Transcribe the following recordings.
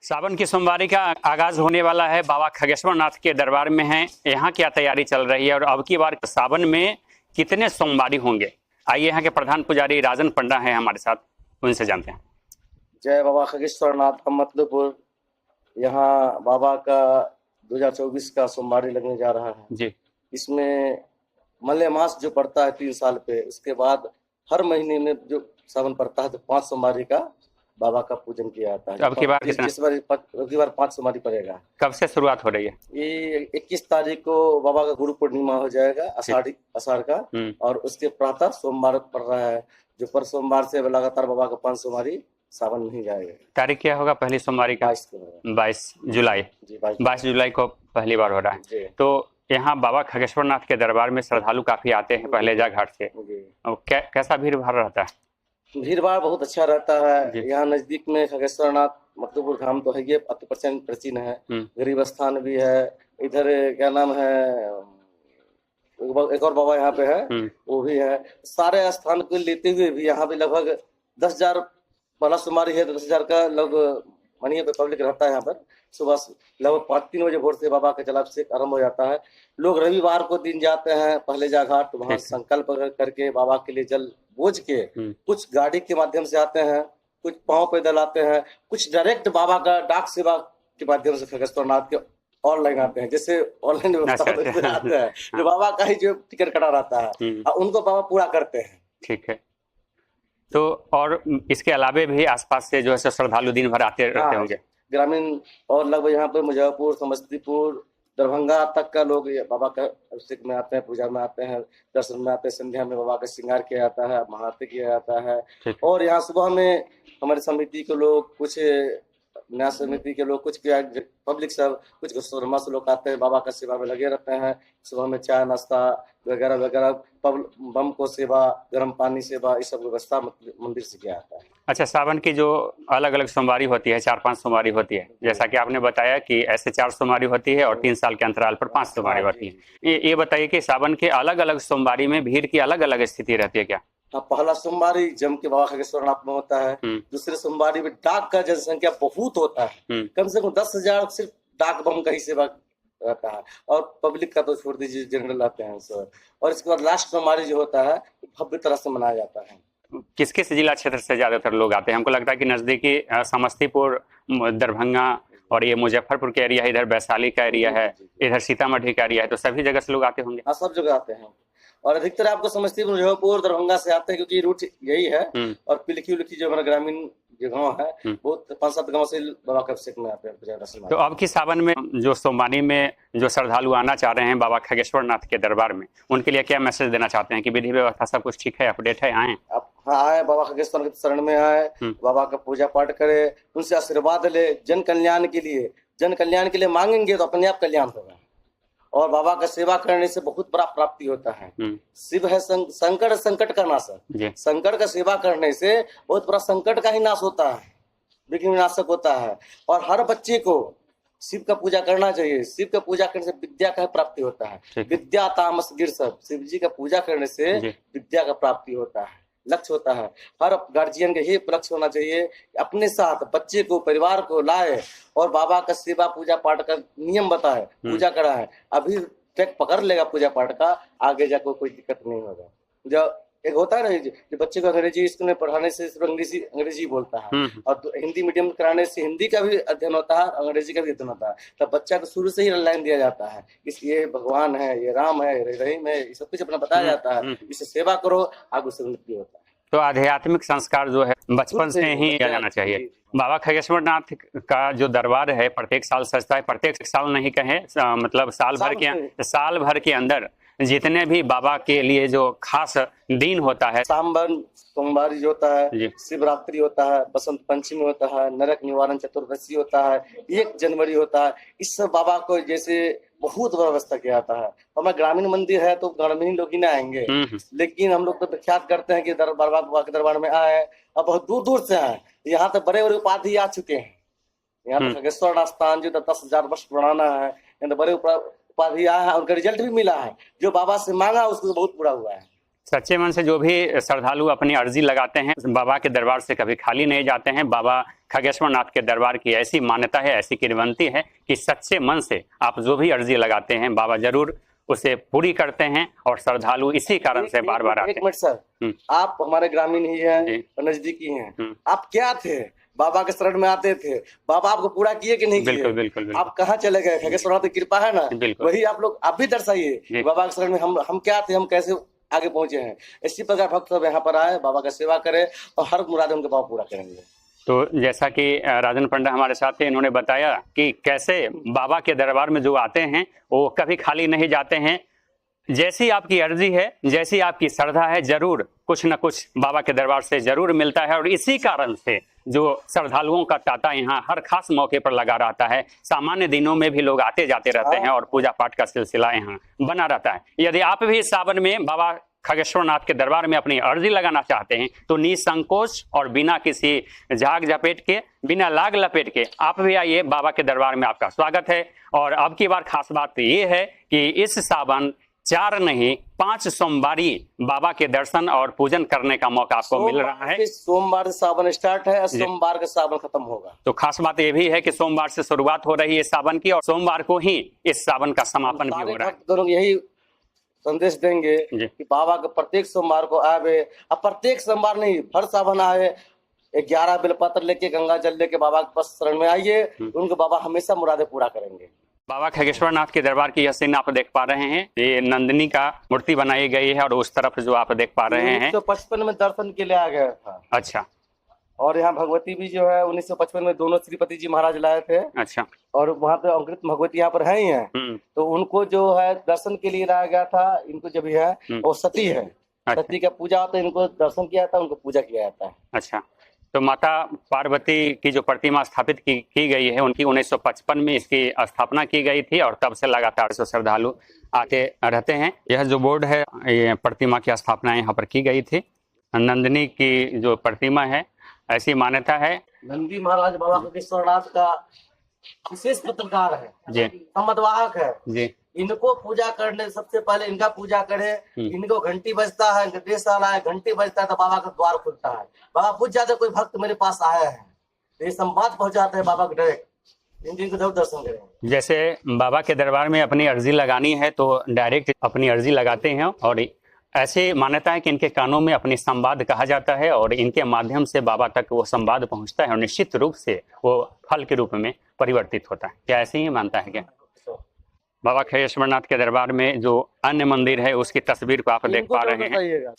सावन की सोमवारी का आगाज होने वाला है। बाबा खगेश्वर नाथ के दरबार में हैं। यहाँ क्या तैयारी चल रही है और अब की बार सावन में कितने सोमवारी होंगे, आइए यहाँ के प्रधान पुजारी राजन पंडा हैं हमारे साथ, उनसे जानते हैं। जय बाबा खगेश्वर नाथ का मतलबपुर। यहाँ बाबा का 2024 का सोमवारी लगने जा रहा है जी। इसमें मलयमास जो पड़ता है 3 साल पे, उसके बाद हर महीने में जो सावन पड़ता है तो 5 सोमवारी का बाबा का पूजन किया जाता है। तो अब की बार कितना? अब की बार 5 सोमवारी पड़ेगा। कब से शुरुआत हो रही है? ये 21 तारीख को बाबा का गुरु पूर्णिमा हो जाएगा, आषाढ़ का, और उसके प्रातः सोमवार पड़ रहा है, जो पर सोमवार से लगातार बाबा का 5 सोमवारी सावन नहीं जाएगा। तारीख क्या होगा पहली सोमवारी का? 22 जुलाई। 22 जुलाई को पहली बार हो रहा है। तो यहाँ बाबा खगेश्वर नाथ के दरबार में श्रद्धालु काफी आते हैं पहलेजा घाट से। कैसा भीड़ भाड़ रहता है? भीड़ भाड़ बहुत अच्छा रहता है। यहाँ नजदीक में खगेश्वर नाथ मतलबपुर धाम तो है, ये 80% प्राचीन है। गरीब स्थान भी है। इधर क्या नाम है, एक और बाबा यहाँ पे है, वो भी है। सारे स्थान को लेते हुए भी यहाँ पे लगभग 10,000 पहला सोमवारी है तो 10,000 का लोग मानिए पब्लिक रहता है। यहाँ पर सुबह लगभग 5-3 बजे भोर से बाबा का जलाभिषेक आरंभ हो जाता है। लोग रविवार को दिन जाते हैं पहलेजा घाट, वहाँ संकल्प करके बाबा के लिए जल बोझ के, कुछ गाड़ी के माध्यम से आते हैं, कुछ पांव पैदल आते हैं, कुछ डायरेक्ट बाबा का डाक सेवा के माध्यम से खगेश्वर नाथ के ऑनलाइन आते हैं। जैसे ऑनलाइन व्यवस्था आते हैं जो बाबा का ही जो टिकट कटा रहता है उनको बाबा पूरा करते हैं। ठीक है। तो और इसके अलावे भी आसपास से जो है श्रद्धालु दिन भर आते रहते होंगे ग्रामीण, और लगभग यहाँ पे मुजफ्फरपुर, समस्तीपुर, दरभंगा तक का लोग बाबा का अभिषेक में आते हैं, पूजा में आते हैं, दर्शन में आते हैं। संध्या में बाबा का श्रृंगार किया जाता है, महाआरती किया जाता है। और यहाँ सुबह में हमारी समिति के लोग, कुछ न्यास समिति के लोग, कुछ पब्लिक सब, कुछ घोषणा से लोग आते हैं, बाबा का सेवा में लगे रहते हैं। सुबह में चाय नाश्ता वगैरह वगैरह, बम को सेवा, गर्म पानी सेवा, इस सब व्यवस्था मंदिर से किया जाता है। अच्छा, सावन की जो अलग अलग सोमवारी होती है, 4-5 सोमवारी होती है, जैसा कि आपने बताया कि ऐसे 4 सोमवारी होती है और 3 साल के अंतराल पर 5 सोमवारी होती है। ये बताइए कि सावन के अलग अलग सोमवारी में भीड़ की अलग अलग स्थिति रहती है क्या? हाँ, पहला सोमवारी जम के बाबा खगेश्वर नाथ में होता है। दूसरे सोमवारी में डाक का जनसंख्या बहुत होता है, कम से कम 10,000 सिर्फ डाक बम का ही सेवा रहता है, और पब्लिक का तो छोड़ दीजिए, जनरल आते हैं सब। और इसके बाद लास्ट सोमवारी जो होता है भव्य तरह से मनाया जाता है। किस किस जिला क्षेत्र से ज्यादातर लोग आते हैं? हमको लगता है कि नजदीकी समस्तीपुर, दरभंगा और ये मुजफ्फरपुर का एरिया है, इधर वैशाली का एरिया है, इधर सीतामढ़ी का एरिया है, तो सभी जगह से लोग आते होंगे। हाँ, सब जगह आते हैं, और अधिकतर आपको समस्तीपुर, मुजफ्फरपुर, दरभंगा से आते हैं, क्योंकि रूट यही है। और पिलखी उलखी जो हमारा ग्रामीण जो गाँव है, बहुत 5-7 गाँव से बाबा का अभिषेक में आते हैं। तो अब की सावन में जो सोमवारी में जो श्रद्धालु आना चाह रहे हैं बाबा खगेश्वर नाथ के दरबार में, उनके लिए क्या मैसेज देना चाहते हैं कि विधि व्यवस्था सब कुछ ठीक है, अपडेट है, आए? हाँ, आए, बाबा खगेश्वर के शरण में आए, बाबा का पूजा पाठ करे, उनसे आशीर्वाद ले। जन कल्याण के लिए मांगेंगे तो अपने आप कल्याण होगा, और बाबा का सेवा करने से बहुत बड़ा प्राप्ति होता है। शिव है संकट का नाशक। संकट का सेवा करने से बहुत बड़ा संकट का ही नाश होता है, विघ्न विनाशक होता है। और हर बच्चे को शिव का पूजा करना चाहिए। शिव का पूजा करने से विद्या का प्राप्ति होता है। विद्या तामस गिरसब, शिव जी का पूजा करने से विद्या का प्राप्ति होता है, लक्ष्य होता है। हर गार्जियन का यही लक्ष्य होना चाहिए, अपने साथ बच्चे को, परिवार को लाए और बाबा का सेवा पूजा पाठ का नियम बताए, पूजा कराए। अभी ट्रैक पकड़ लेगा पूजा पाठ का, आगे जाकर कोई दिक्कत नहीं होगा। जो एक होता है ना, जो बच्चे को अंग्रेजी स्कूल में पढ़ाने से सिर्फ अंग्रेजी बोलता है, और हिंदी मीडियम कराने से हिंदी का भी अध्ययन होता है, अंग्रेजी का भी अध्ययन होता है। तब बच्चा को शुरू से ही लाइन दिया जाता है, ये भगवान है, ये राम है, ये रहीम है, ये सब कुछ अपना बताया जाता है। इसे सेवा करो, आगे से उन्नति होता है। तो आध्यात्मिक संस्कार जो है बचपन से ही किया जाना चाहिए। बाबा खगेश्वर नाथ का जो दरबार है प्रत्येक साल सजता है, प्रत्येक साल नहीं कहे, मतलब साल भर के अंदर जितने भी बाबा के लिए जो खास दिन होता है, सावन सोमवारी जो होता है, शिवरात्रि होता है, बसंत पंचमी होता है, नरक निवारण चतुर्दशी होता है, 1 जनवरी होता है, इस सब बाबा को जैसे बहुत व्यवस्था किया जाता है। हमारा ग्रामीण मंदिर है तो ग्रामीण लोग ही ना आएंगे, लेकिन हम लोग तो प्रख्यात करते हैं कि बाबा के दरबार में आए, अब बहुत दूर दूर से आए। यहाँ तो बड़े बड़े उपाधि आ चुके हैं। यहाँ तो खगेश्वर नाथ स्थान जो 10,000 वर्ष पुराना है, यहाँ तो बड़े उपाधि आया है, उनका रिजल्ट भी मिला है। जो बाबा से मांगा उसको बहुत पूरा हुआ है। सच्चे मन से जो भी श्रद्धालु अपनी अर्जी लगाते हैं बाबा के दरबार से कभी खाली नहीं जाते हैं। बाबा खगेश्वर नाथ के दरबार की ऐसी मान्यता है, ऐसी किंवदंती है कि सच्चे मन से आप जो भी अर्जी लगाते हैं बाबा जरूर उसे पूरी करते हैं और श्रद्धालु इसी कारण से बार बार आते हैं। एक मिनट सर, आप हमारे ग्रामीण ही हैं, नजदीकी हैं, आप क्या थे? बाबा के शरण में आते थे, बाबा आपको पूरा किए कि नहीं किए? बिल्कुल बिल्कुल बिल्कुल। आप कहाँ चले गए? खगेश्वर नाथ की कृपा है ना, वही आप लोग आप भी दर्शाइए बाबा के शरण में हम क्या थे, हम कैसे आगे पहुंचे हैं। इसी प्रकार भक्त सब यहाँ पर आए, बाबा का सेवा करें और हर मुरादें उनके बाबा पूरा करेंगे। तो जैसा कि राजन पंडा हमारे साथ थे, इन्होंने बताया कि कैसे बाबा के दरबार में जो आते हैं वो कभी खाली नहीं जाते हैं। जैसी आपकी अर्जी है, जैसी आपकी श्रद्धा है, जरूर कुछ न कुछ बाबा के दरबार से जरूर मिलता है। और इसी कारण से जो श्रद्धालुओं का तांता यहाँ हर खास मौके पर लगा रहता है। सामान्य दिनों में भी लोग आते जाते रहते हैं और पूजा पाठ का सिलसिला यहाँ बना रहता है। यदि आप भी इस सावन में बाबा खगेश्वर नाथ के दरबार में अपनी अर्जी लगाना चाहते हैं तो निसंकोच और बिना किसी झाग झपेट के, बिना लाग लपेट के आप भी आइए, बाबा के दरबार में आपका स्वागत है। और अब की बार खास बात ये है कि इस सावन 4 नहीं 5 सोमवारी बाबा के दर्शन और पूजन करने का मौका आपको मिल रहा है। सोमवार से सावन स्टार्ट है और सोमवार का सावन खत्म होगा। तो खास बात ये भी है कि सोमवार से शुरुआत हो रही है सावन की और सोमवार को ही इस सावन का समापन भी हो रहा है। दोनों यही संदेश देंगे कि बाबा के प्रत्येक सोमवार को आवे, अब प्रत्येक सोमवार नहीं हर सावन आए, 11 बेलपत्र लेके गंगा जल लेके बाबा के पास शरण में आइए, उनके बाबा हमेशा मुरादे पूरा करेंगे। बाबा खगेश्वर नाथ के दरबार की यह सीन आप देख पा रहे हैं, ये नंदिनी का मूर्ति बनाई गई है और उस तरफ जो आप देख पा रहे हैं 1955 में दर्शन के लिए आ गया था। अच्छा। और यहाँ भगवती भी जो है 1955 में दोनों श्रीपति जी महाराज लाए थे। अच्छा। और वहाँ पे अंकृत भगवती यहाँ पर है ही है, तो उनको जो है दर्शन के लिए लाया गया था। इनको जो भी है वो सती है, सती का पूजा होता है, इनको दर्शन किया जाता है, उनको पूजा किया जाता है। अच्छा। तो माता पार्वती की जो प्रतिमा स्थापित की गई है उनकी 1955 में इसकी स्थापना की गई थी और तब से लगातार श्रद्धालु आते रहते हैं। यह जो बोर्ड है, ये प्रतिमा की स्थापना यहाँ पर की गई थी। नंदिनी की जो प्रतिमा है, ऐसी मान्यता है। नंदी महाराज बाबा खगेश्वर नाथ का विशेष पत्रकार है जी, संवादवाहक है जी। इनको पूजा करने सबसे पहले इनका पूजा करें, इनको घंटी बजता है, देश वाला है, घंटी बजता है तो बाबा का द्वार खुलता है। बाबा पूछ जाते कोई भक्त मेरे पास आया है, तो ये संवाद पहुंचाते हैं बाबा के डायरेक्ट, इनको जरूर दर्शन करें। जैसे बाबा के दरबार में अपनी अर्जी लगानी है तो डायरेक्ट अपनी अर्जी लगाते हैं और ऐसे मान्यता है कि इनके कानों में अपनी संवाद कहा जाता है और इनके माध्यम से बाबा तक वो संवाद पहुंचता है और निश्चित रूप से वो फल के रूप में परिवर्तित होता है। क्या ऐसे ही मानता है क्या? बाबा खगेश्वर नाथ के दरबार में जो अन्य मंदिर है उसकी तस्वीर को आप देख पा रहे हैं,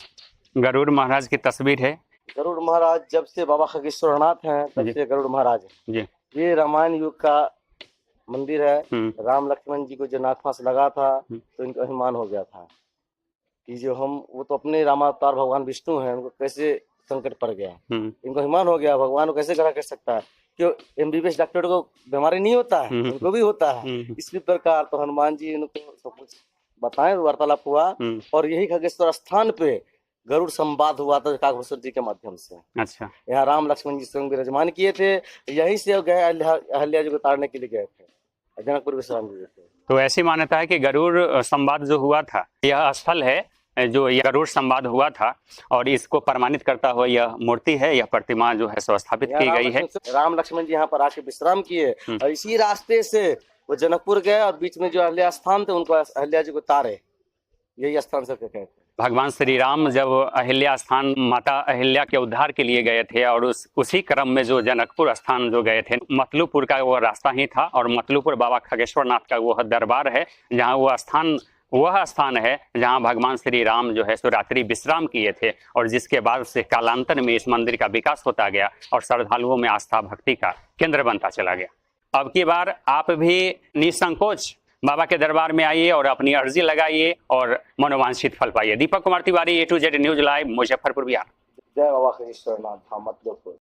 गरुड़ महाराज की तस्वीर है। गरुड़ महाराज जब से बाबा खगेश्वर नाथ हैं तब से गरुड़ महाराज है जी। ये रामायण युग का मंदिर है। राम लक्ष्मण जी को जो नागपाश लगा था तो इनको अभिमान हो गया था कि जो हम वो तो अपने रामावतार भगवान विष्णु हैं, उनको कैसे संकट पड़ गया, इनको अभिमान हो गया भगवान को कैसे खड़ा कर सकता है। क्यों MBBS डॉक्टर को बीमारी नहीं होता है, उनको भी होता है। इसी प्रकार तो हनुमान जी उनको सब कुछ बताए, वार्तालाप हुआ और यही खगेश्वर स्थान पे गरुड़ संवाद हुआ था काकभूषण जी के माध्यम से। अच्छा। यहाँ राम लक्ष्मण जी स्वयं विराजमान किए थे, यही से गए अहल्या जी को तारने के लिए गए थे, जनकपुर विश्राम जी थे। तो ऐसी मान्यता है कि गरुड़ संवाद जो हुआ था यह स्थल है जो यह गरुड़ संवाद हुआ था और इसको प्रमाणित करता हुआ यह मूर्ति है, यह प्रतिमा जो है स्थापित की गई है। राम लक्ष्मण जी यहाँ पर आके विश्राम किए और इसी रास्ते से वो जनकपुर गए और बीच में जो अहल्या स्थान थे उनको अहल्या जी को तारे, यही स्थान से कहते हैं। भगवान श्री राम जब अहिल्या स्थान माता अहिल्या के उद्धार के लिए गए थे और उसी क्रम में जो जनकपुर स्थान जो गए थे, मतलूपुर का वो रास्ता ही था और मतलूपुर बाबा खगेश्वर नाथ का वो दरबार है जहाँ वह स्थान है जहाँ भगवान श्री राम जो है रात्रि विश्राम किए थे और जिसके बाद से कालांतर में इस मंदिर का विकास होता गया और श्रद्धालुओं में आस्था भक्ति का केंद्र बनता चला गया। अब की बार आप भी निसंकोच बाबा के दरबार में आइए और अपनी अर्जी लगाइए और मनोवांछित फल पाइए। Deepak Kumar Tiwari, A to Z news live, Muzaffarpur, Bihar. जय बाबा खगेश्वर नाथ, मतलूपुर।